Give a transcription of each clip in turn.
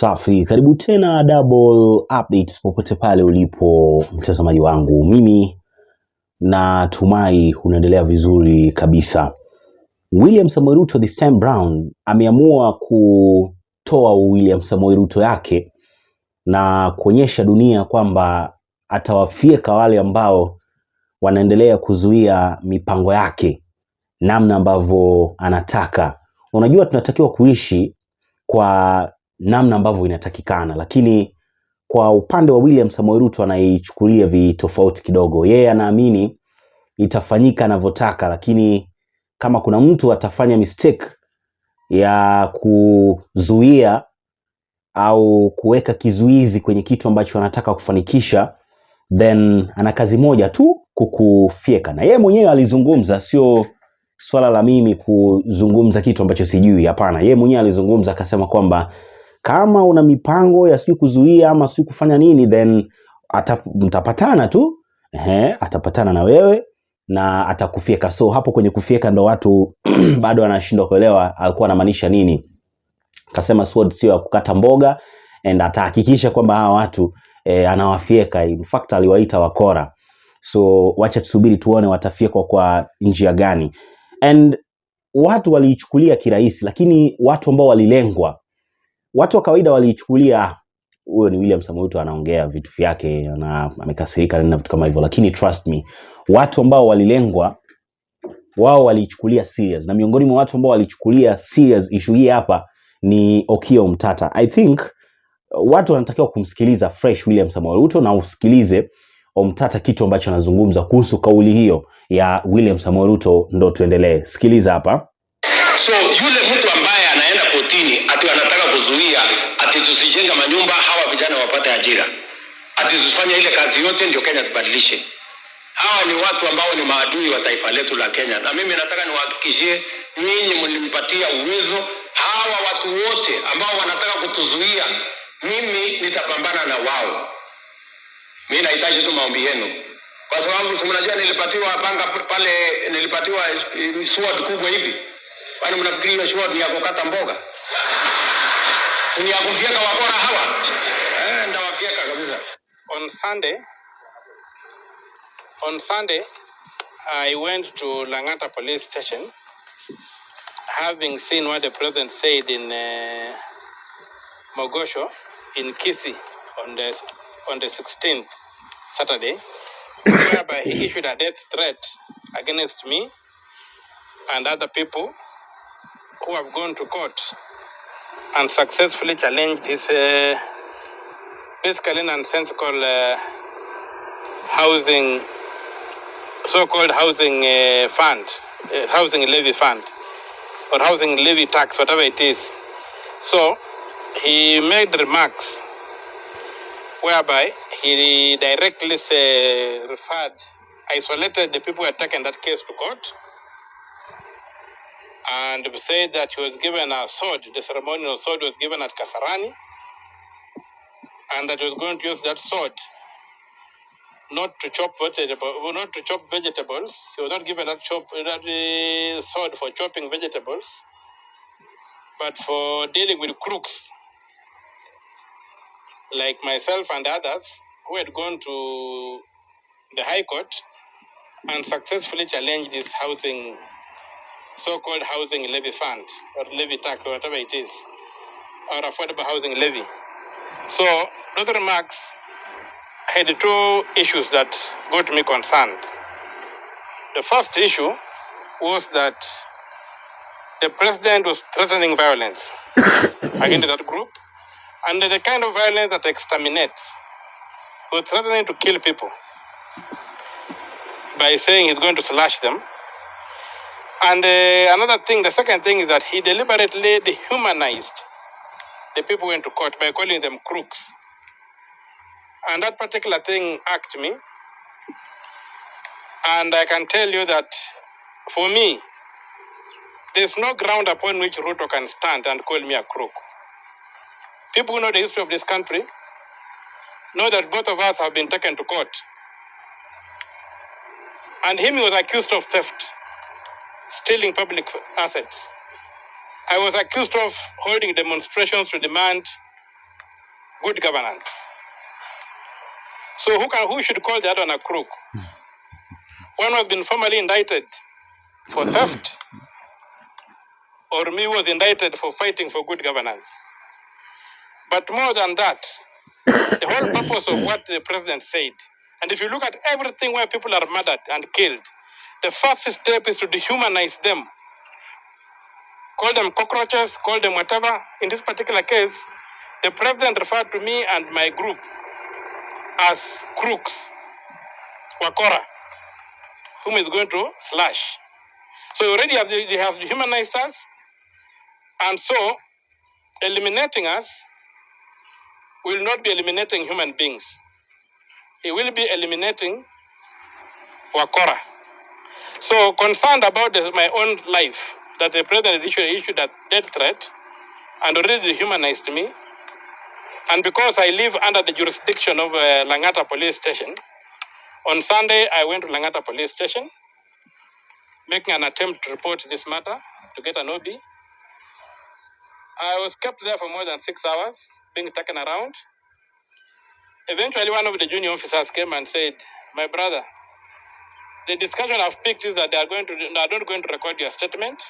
Safi, karibu tena double updates popote pale ulipo mtazamaji wangu. Mimi natumai unaendelea vizuri kabisa. William Samoei Ruto this time round ameamua kutoa William Samoei Ruto yake na kuonyesha dunia kwamba atawafyeka wale ambao wanaendelea kuzuia mipango yake namna ambavyo anataka. Unajua tunatakiwa kuishi kwa namna ambavyo inatakikana, lakini kwa upande wa William Samoei Ruto anaichukulia vitofauti kidogo. Yeye anaamini itafanyika anavyotaka, lakini kama kuna mtu atafanya mistake ya kuzuia au kuweka kizuizi kwenye kitu ambacho anataka kufanikisha, then ana kazi moja tu, kukufyeka. Na yeye mwenyewe alizungumza, sio swala la mimi kuzungumza kitu ambacho sijui, hapana. Yeye mwenyewe alizungumza akasema kwamba kama una mipango ya sijui kuzuia ama sijui kufanya nini, then mtapatana tu. Atapatana na wewe na atakufyeka. So hapo kwenye kufyeka ndo watu bado wanashindwa kuelewa alikuwa anamaanisha nini. Akasema sword sio ya kukata mboga, and atahakikisha kwamba hawa watu anawafyeka. In fact aliwaita wakora. So wacha tusubiri tuone watafyekwa kwa njia gani. And watu waliichukulia kirahisi, lakini watu ambao walilengwa, watu wa kawaida waliichukulia huyo ni William Samoei Ruto anaongea vitu vyake na amekasirika na vitu kama hivyo, lakini trust me, watu ambao walilengwa wao waliichukulia serious. Na miongoni mwa watu ambao walichukulia serious issue hii hapa ni Okiya Omtatah. I think watu wanatakiwa kumsikiliza fresh William Samoei Ruto na usikilize Omtatah kitu ambacho anazungumza kuhusu kauli hiyo ya William Samoei Ruto. Ndo tuendelee. Sikiliza hapa. So yule mtu ambaye anaenda kotini ati anataka kuzuia ati tusijenge manyumba hawa vijana wapate ajira, ati tusifanye ile kazi yote ndio Kenya tubadilishe, hawa ni watu ambao ni maadui wa taifa letu la Kenya. Na mimi nataka niwahakikishie nyinyi mnimpatia uwezo, hawa watu wote ambao wanataka kutuzuia, mimi nitapambana na wao. Mimi nahitaji tu maombi yenu, kwa sababu si mnajua nilipatiwa panga pale, nilipatiwa sword kubwa hivi. Kwani mnafikiri hiyo sword ni ya kukata mboga? Ni ya kufyeka wakora hawa? Ndawafyeka kabisa. On Sunday, I went to Langata police station, having seen what the president said in Mogosho in Kisii on the 16th Saturday, whereby he issued a death threat against me and other people who have gone to court and successfully challenged his basically nonsensical housing, so-called housing fund, housing levy fund, or housing levy tax, whatever it is. So he made remarks whereby he directly isolated the people who had taken that case to court, and said that he was given a sword, the ceremonial sword was given at Kasarani, and that he was going to use that sword not to chop vegetables. He was not given that sword for chopping vegetables, but for dealing with crooks like myself and others who had gone to the High Court and successfully challenged this housing, so-called housing levy fund or levy tax or whatever it is, or affordable housing levy. So those remarks had two issues that got me concerned. The first issue was that the president was threatening violence against that group, and the kind of violence that exterminates. He was threatening to kill people by saying he's going to slash them. And another thing, the second thing is that he deliberately dehumanized the people who went to court by calling them crooks. And that particular thing irked me. And I can tell you that for me, there's no ground upon which Ruto can stand and call me a crook. People who know the history of this country know that both of us have been taken to court. And him was accused of theft, stealing public assets. I was accused of holding demonstrations to demand good governance. So who should call the other one a crook? One who has been formally indicted for theft, or me was indicted for fighting for good governance. But more than that, the whole purpose of what the president said, and if you look at everything where people are murdered and killed, the first step is to dehumanize them. Call them cockroaches, call them whatever. In this particular case, the president referred to me and my group as crooks, wakora, whom is going to slash. So already they have dehumanized us, and so eliminating us will not be eliminating human beings. He will be eliminating wakora. So concerned about my own life, that the president issued a death threat and already dehumanized me, and because I live under the jurisdiction of Langata police station, on Sunday I went to Langata police station, making an attempt to report this matter to get an OB. I was kept there for more than 6 hours, being taken around. Eventually, one of the junior officers came and said, "My brother, the discussion I've picked is that they are not going to record your statement.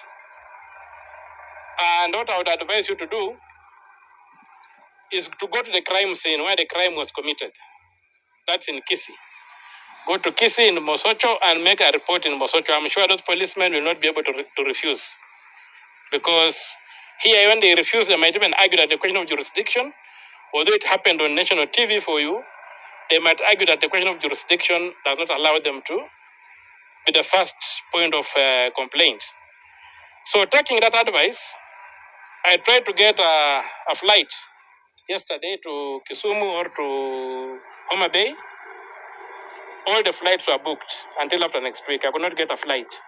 And what I would advise you to do is to go to the crime scene where the crime was committed. That's in Kisii. Go to Kisii in Mosocho and make a report in Mosocho. I'm sure those policemen will not be able to refuse. Because here, when they refuse, they might even argue that the question of jurisdiction, although it happened on national TV for you, they might argue that the question of jurisdiction does not allow them to be the first point of complaint. So taking that advice, I tried to get a flight yesterday to Kisumu or to Homa Bay. All the flights were booked until after next week. I could not get a flight.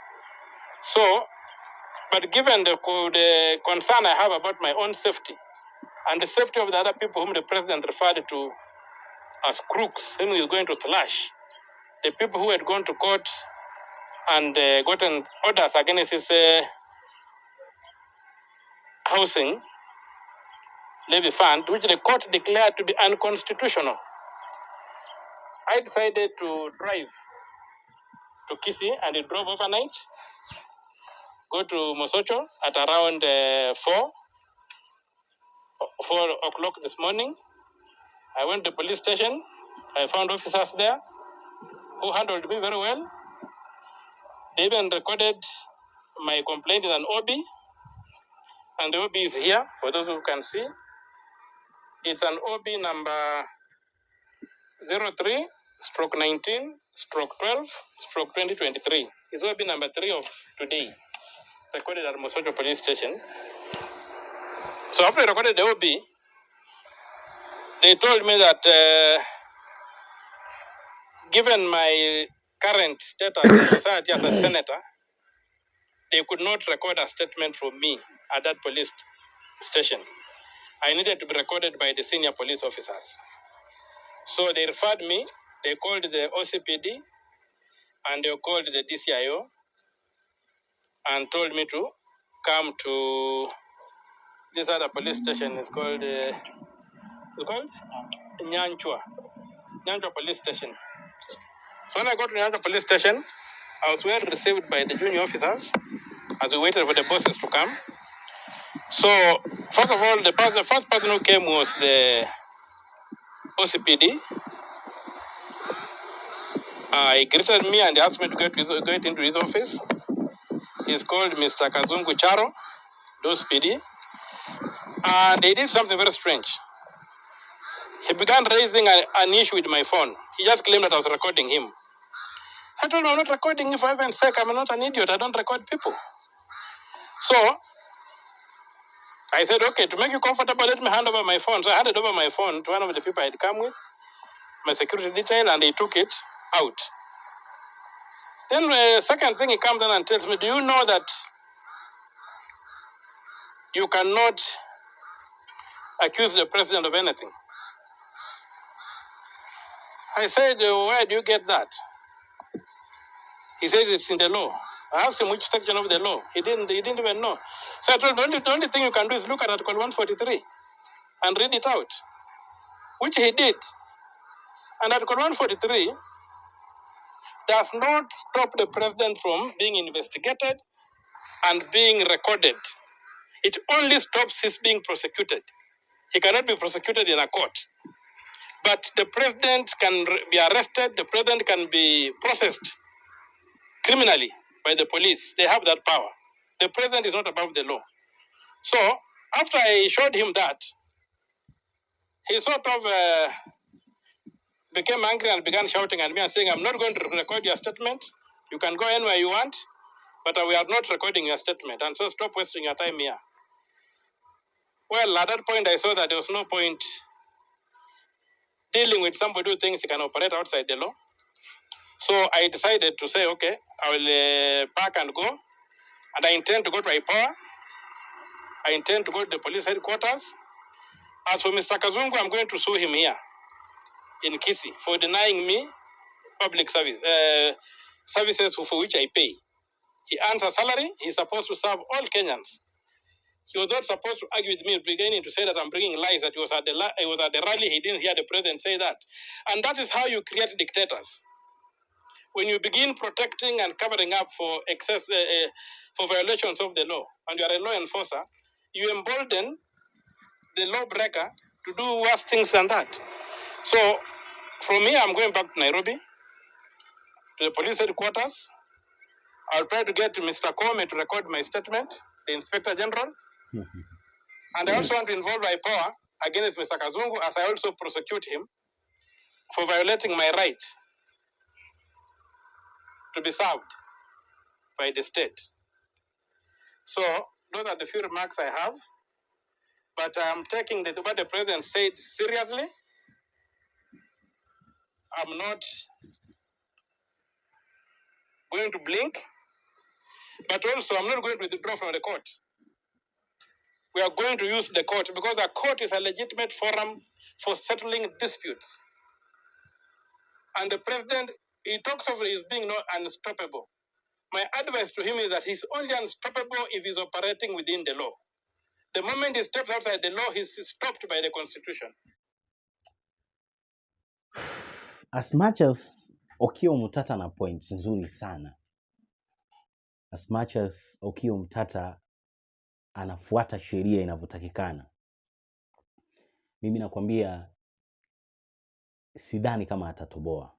So, but given the concern I have about my own safety and the safety of the other people whom the president referred to as crooks, whom he is going to thrash, the people who had gone to court and gotten orders against his housing levy fund, which the court declared to be unconstitutional, I decided to drive to Kisii, and it drove overnight, go to Mosocho at around 4 o'clock this morning. I went to the police station. I found officers there who handled me very well. They even recorded my complaint in an OB, and the OB is here for those who can see. It's an OB number 03 stroke 19 stroke 12 stroke 2023. It's OB number 3 of today, recorded at Mosocho police station. So after I recorded the OB, they told me that given my current status in society as a senator, they could not record a statement from me at that police station. I needed to be recorded by the senior police officers. So they referred me, they called the OCPD, and they called the DCIO and told me to come to this other police station. It's called Nyanchwa police station. So when I got to Nyanchwa police station, I was well received by the junior officers as we waited for the bosses to come. So first of all, the first person who came was the OCPD. He greeted me and asked me to get into his office. He's called Mr. Kazungu Charo, the OCPD. And they did something very strange. He began raising an issue with my phone. He just claimed that I was recording him. I told him, I'm not recording you for heaven's sake. I'm not an idiot. I don't record people. So I said, okay, to make you comfortable, let me hand over my phone. So I handed over my phone to one of the people I had come with, my security detail, and they took it out. Then the second thing, he comes in and tells me, do you know that you cannot accuse the president of anything? I said, where do you get that? He says it's in the law. I asked him which section of the law. He didn't even know. So I told him, the only thing you can do is look at Article 143 and read it out. which he did. And Article 143 does not stop the president from being investigated and being recorded. It only stops his being prosecuted. He cannot be prosecuted in a court. But the president can be arrested, the president can be processed criminally by the police. They have that power. The president is not above the law. So, after I showed him that, he sort of became angry and began shouting at me and saying, I'm not going to record your statement. You can go anywhere you want, but we are not recording your statement. And so stop wasting your time here. Well, at that point, I saw that there was no point dealing with somebody who thinks he can operate outside the law. So I decided to say, okay, I will pack and go. And I intend to go to IPOA. I intend to go to the police headquarters. As for Mr. Kazungu, I'm going to sue him here in Kisii for denying me public services for which I pay. He earns a salary. He's supposed to serve all Kenyans. He was not supposed to argue with me, beginning to say that I'm bringing lies, that he was at the rally, he didn't hear the president say that. And that is how you create dictators. When you begin protecting and covering up for for violations of the law, and you are a law enforcer, you embolden the lawbreaker to do worse things than that. So, from here, I'm going back to Nairobi, to the police headquarters. I'll try to get to Mr. Kome to record my statement, the Inspector General. And I also want to involve IPOA against Mr. Kazungu, as I also prosecute him for violating my right to be served by the state. So, those are the few remarks I have. But I'm taking what the president said seriously. I'm not going to blink, but also I'm not going to withdraw from the court. We are going to use the court because the court is a legitimate forum for settling disputes. And the president, he talks of his being not unstoppable. My advice to him is that he's only unstoppable if he's operating within the law. The moment he steps outside the law, he's stopped by the Constitution. As much as Okiya Mtata na points nzuri sana, as much as Okiya Mtata anafuata sheria inavyotakikana, mimi nakwambia sidhani kama atatoboa.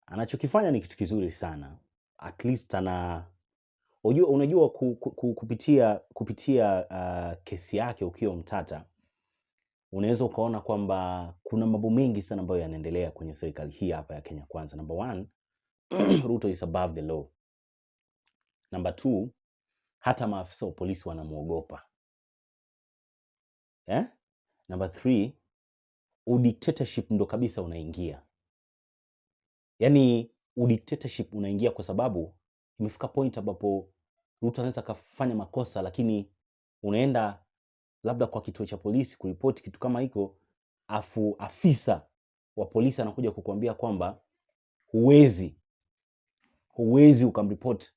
Anachokifanya ni kitu kizuri sana. At least unajua kupitia kesi yake Okiya Mtata, unaweza ukaona kwamba kuna mambo mengi sana ambayo yanaendelea kwenye serikali hii hapa ya Kenya Kwanza. Number 1, Ruto is above the law. Number 2, hata maafisa wa polisi wanamuogopa. Number 3, udictatorship ndo kabisa unaingia. Yaani udictatorship unaingia kwa sababu imefika point ambapo Ruto anaweza kufanya makosa, lakini unaenda labda kwa kituo cha polisi kuripoti kitu kama hiko, afu afisa wa polisi anakuja kukuambia kwamba huwezi ukamripoti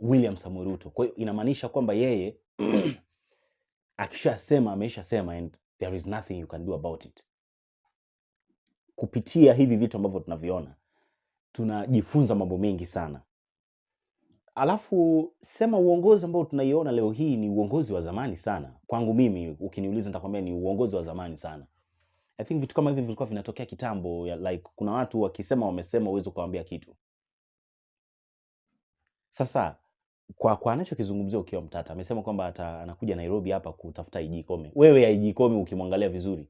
William Samoei Ruto. Kwa hiyo inamaanisha kwamba yeye ameshasema and there is nothing you can do about it. Kupitia hivi vitu ambavyo tunaviona, tunajifunza mambo mengi sana. Alafu sema uongozi ambao tunaiona leo hii ni uongozi wa zamani sana. Kwangu mimi, ukiniuliza nitakwambia ni uongozi wa zamani sana. I think vitu kama hivi vilikuwa vinatokea kitambo, like kuna watu wakisema wamesema uwezo kuambia kitu. Sasa kwa anachokizungumzia Okiya Mtata, amesema kwamba anakuja Nairobi hapa kutafuta IG Kome. Wewe IG Kome ukimwangalia vizuri,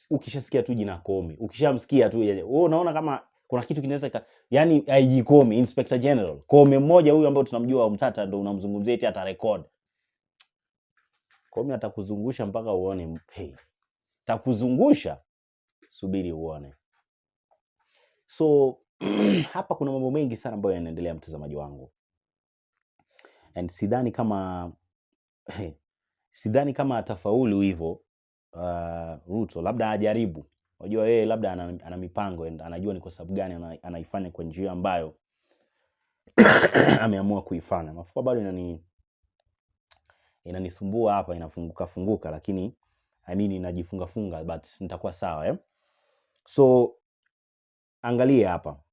ukishasikia tu jina Kome, ukishamsikia tu wewe unaona kama kuna kitu kinaweza yani IG Kome, Inspector General Kome mmoja huyu ambao tunamjua Mtata ndo unamzungumzia eti ata record. Kome atakuzungusha mpaka uone atakuzungusha, subiri uone. So hapa kuna mambo mengi sana ambayo yanaendelea, mtazamaji wangu. And sidhani kama atafaulu hivyo Ruto. Labda ajaribu. Unajua yeye labda ana mipango and anajua ni kwa sababu gani anaifanya kwa njia ambayo ameamua kuifanya. Mafua bado inanisumbua hapa, inafunguka, lakini I mean najifunga funga but nitakuwa sawa So angalia hapa.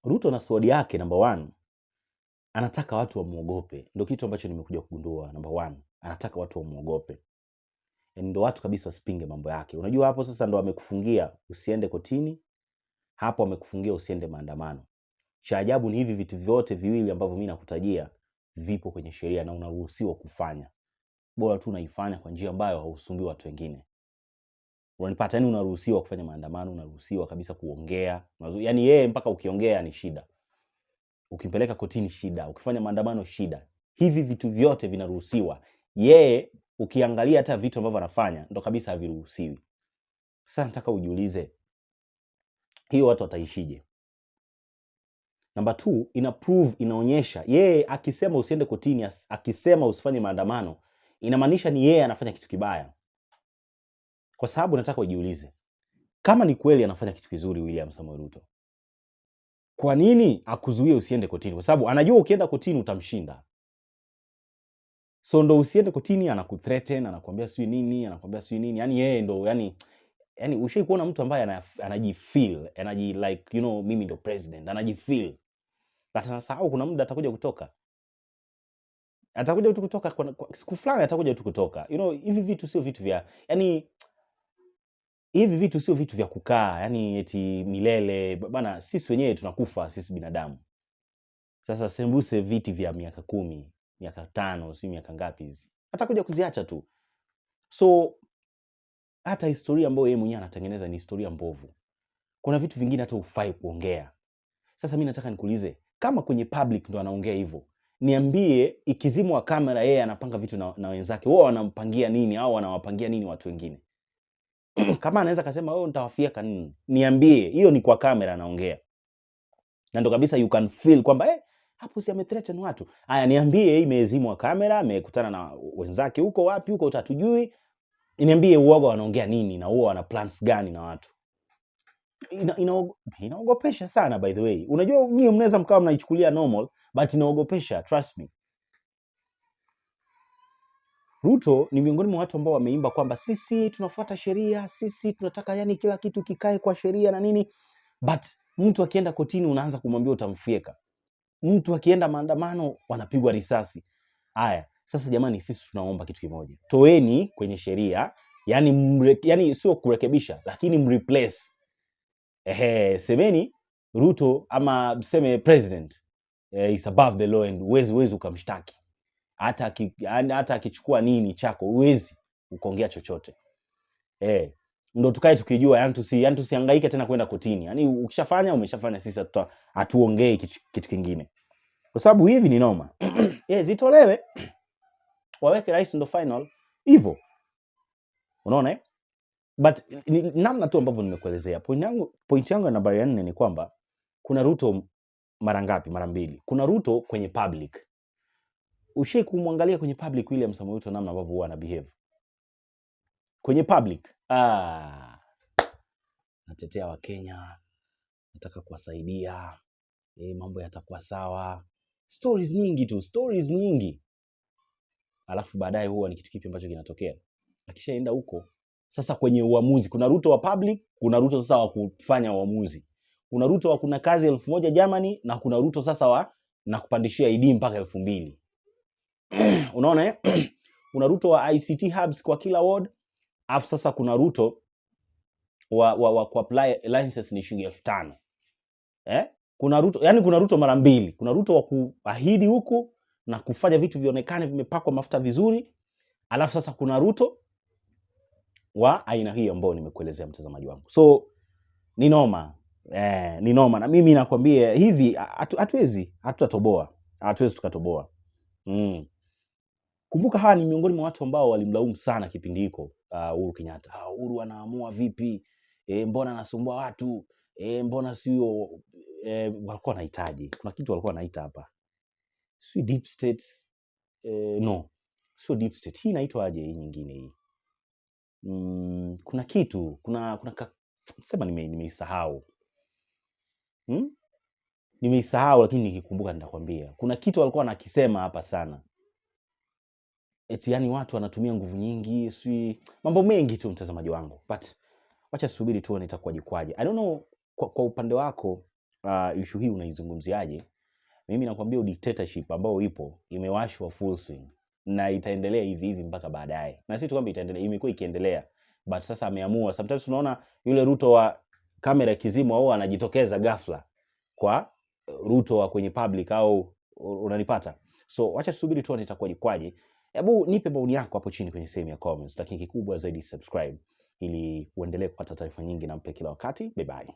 Ruto na sword yake number 1 anataka watu wamuogope. Ndio kitu ambacho nimekuja kugundua. Number 1 anataka watu wamuogope. Ndio watu kabisa wasipinge mambo yake. Unajua hapo sasa ndo amekufungia usiende kotini. Hapo amekufungia usiende maandamano. Cha ajabu ni hivi vitu vyote viwili ambavyo mimi nakutajia vipo kwenye sheria na unaruhusiwa kufanya. Bora tu unaifanya kwa njia ambayo hausumbui watu wengine. Unanipata, yani unaruhusiwa kufanya maandamano, unaruhusiwa kabisa kuongea. Yaani yeye mpaka ukiongea ni shida. Ukimpeleka kotini shida, ukifanya maandamano shida. Hivi vitu vyote vinaruhusiwa. Yeye ukiangalia hata vitu ambavyo anafanya ndo kabisa haviruhusiwi. Sasa nataka ujiulize hiyo watu wataishije? Number 2 inaonyesha yeye akisema usiende kotini, akisema usifanye maandamano, inamaanisha ni yeye anafanya kitu kibaya. Kwa sababu nataka ujiulize, kama ni kweli anafanya kitu kizuri William Samoei Ruto, kwa nini akuzuie usiende kotini? Kwa sababu anajua ukienda kotini utamshinda. So ndo usiende kotini, anakuthreaten, anakuambia sijui nini, yani yeye ndo yani ushai kuona mtu ambaye anajifeel, like mimi ndo president, anajifeel. Atasahau kuna muda atakuja kutoka. Atakuja tu kutoka kwa siku fulani, atakuja tu kutoka. Hivi vitu sio vitu vya hivi vitu sio vitu vya kukaa eti milele bana. Sisi wenyewe tunakufa, sisi binadamu. Sasa sembuse viti vya miaka 10, miaka 5, sio miaka ngapi hizi, atakuja kuziacha tu. So hata historia ambayo yeye mwenyewe anatengeneza ni historia mbovu. Kuna vitu vingine hata ufai kuongea. Sasa mimi nataka nikuulize, kama kwenye public ndo anaongea hivyo, niambie ikizimwa kamera yeye anapanga vitu na wenzake, wao wanampangia nini au wanawapangia nini watu wengine? Kama anaweza kusema wewe nitawafieka nini, niambie. Hiyo ni kwa kamera anaongea. Na ndo kabisa you can feel kwamba hapo si amethreaten watu. Haya, niambie imezimwa kamera, amekutana na wenzake huko wapi huko utatujui. Niambie uoga wanaongea nini na huo wana plans gani na watu. Inaogopesha sana by the way. Unajua nyinyi mnaweza mkawa mnaichukulia normal but inaogopesha, trust me. Ruto ni miongoni mwa watu ambao wameimba kwamba sisi tunafuata sheria, sisi tunataka kila kitu kikae kwa sheria na nini. But mtu akienda kotini unaanza kumwambia utamfieka. Mtu akienda maandamano wanapigwa risasi. Haya, sasa jamani, sisi tunaomba kitu kimoja. Toeni kwenye sheria, yani sio kurekebisha, lakini mreplace. Semeni Ruto ama tuseme president is above the law and uwezi ukamshtaki. Hata akichukua nini chako uwezi ukaongea chochote. Ndio tukae tukijua, yani tusihangaike tena kwenda kotini. Yani ukishafanya umeshafanya, sisi hatuongei kitu kingine. Kwa sababu hivi ni noma. Zitolewe waweke rais ndo final hivyo. Unaona But namna tu ambavyo nimekuelezea. Point yangu ya nambari 4 ni kwamba kuna Ruto mara ngapi? Mara 2. Kuna Ruto kwenye public. Ushai kumwangalia kwenye public William Samoei Ruto namna ambavyo huwa ana behave kwenye public? Natetea wa Kenya, nataka kuwasaidia, mambo yatakuwa sawa. Stories nyingi. Alafu baadaye huwa ni kitu kipi ambacho kinatokea? Akishaenda huko sasa kwenye uamuzi, kuna Ruto wa public, kuna Ruto sasa wa kufanya uamuzi. Kuna Ruto wa kuna kazi 1000 Germany na kuna Ruto sasa wa na kupandishia ID mpaka 2000. Unaona Kuna Ruto wa ICT hubs kwa kila ward. Alafu sasa kuna Ruto wa apply license ni shilingi 5000. Kuna Ruto, kuna Ruto mara 2. Kuna Ruto wa kuahidi huku na kufanya vitu vionekane vimepakwa mafuta vizuri. Alafu sasa kuna Ruto wa aina hii ambao nimekuelezea mtazamaji wangu. So ni noma. Ni noma, na mimi nakwambia hivi hatuwezi tukatoboa. Kumbuka hawa ni miongoni mwa watu ambao walimlaumu sana kipindi hiko Uhuru Kenyatta. Uhuru anaamua vipi? Mbona anasumbua watu? Mbona sio walikuwa wanahitaji. Kuna kitu walikuwa wanaita hapa. Si deep state. No. Sio deep state. Hii inaitwa aje hii nyingine hii? Kuna kitu, sema nimeisahau. Nimeisahau, lakini nikikumbuka nitakwambia. Kuna kitu walikuwa wanakisema hapa sana. eti yani watu wanatumia nguvu nyingi, mambo mengi tu mtazamaji wangu. But wacha subiri tuone itakuwa jikwaje. I don't know kwa upande wako issue hii unaizungumziaje? Mimi nakwambia dictatorship ambao ipo imewashwa full swing na itaendelea hivi hivi mpaka baadaye. Na si tu kwamba itaendelea, imekuwa ikiendelea. But sasa ameamua, sometimes tunaona yule Ruto wa kamera kizimo au anajitokeza ghafla kwa Ruto wa kwenye public, au unanipata? So wacha tusubiri tuone itakuwa jikwaje. Hebu nipe maoni yako hapo chini kwenye sehemu ya comments, lakini kikubwa zaidi subscribe ili uendelee kupata taarifa nyingi na mpya kila wakati. Bye bye.